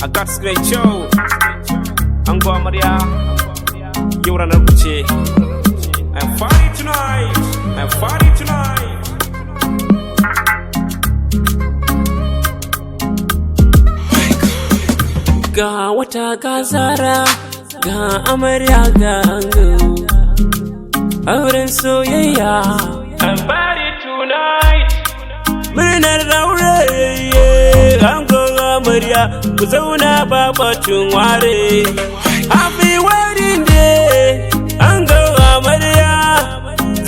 I got great show. Ango amarya, yau ranar ku ce. I'm party tonight. I'm party tonight. Ga wata gazara, ga amarya ga ango, auren soyayya. I'm party tonight. Murnar aure, ango amarya, ku zauna ba batun ware. Happy wedding day, ango amarya,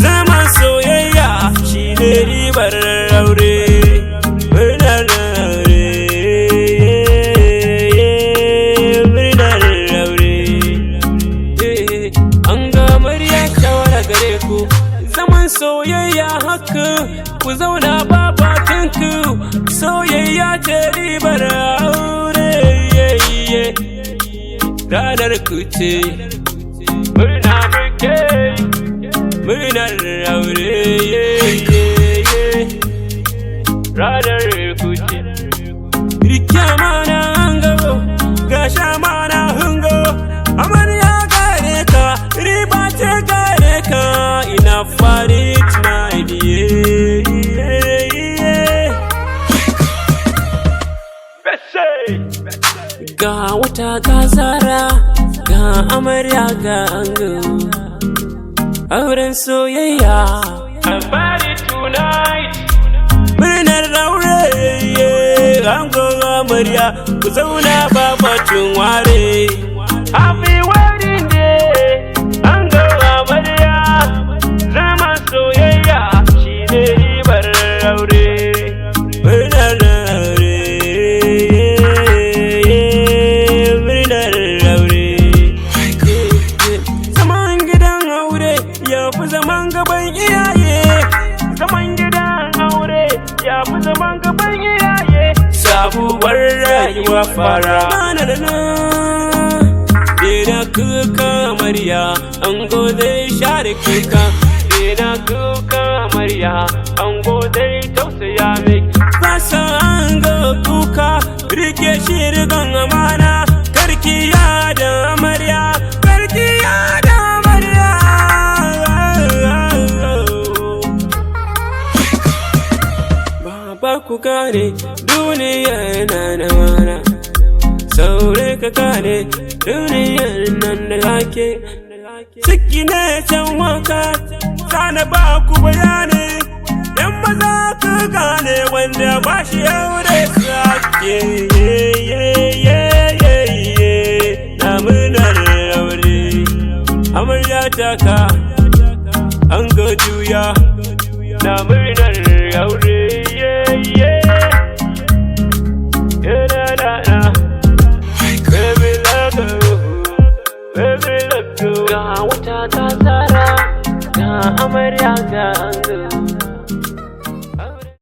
zaman soyayya shine ribar aure. Murnar aure, murnar aure. Ango amarya shawara gare ku, zaman soyayya haka, ku zauna ba batun ku, soyayya ce ribar aure. Ranar ku ce, murna muke, murnar aure. Ranar ku ce, rike mana hango, gasha mana hango, amarya gare ka, riba ce gare ka, ina fari tonight, Ga wata gazara, ga amarya ga ango, auren soyayya. I'm party tonight. Murnar aure, ango amarya, ku zauna ba batun ware. Happy wedding day, ango amarya, zaman soyayya shine ribar aure. Murnar aure, murnar aure. Zaman gidan aure ya fi zaman gaban iyaye. Zaman gidan aure ya fi zaman gaban iyaye. Sabuwar rayuwa fara. Dena kuka amarya, ango zai share kuka. Dena kuka amarya, ango zai tausaya miki. Fasa ango kuka, rike shi rigon amana. Karki yada amarya, karki yada amarya. Baba ku gane, duniya na da mana. Saure ka gane, duniyar nan da lake. Ciki ne can waka, sana ba ku bayani. Yan maza ka gane wanda ba shi aure sake. Na murnar aure, amarya taka, an ga juya. Na murnar aure. Ga wata gazara, ga amarya ga ango,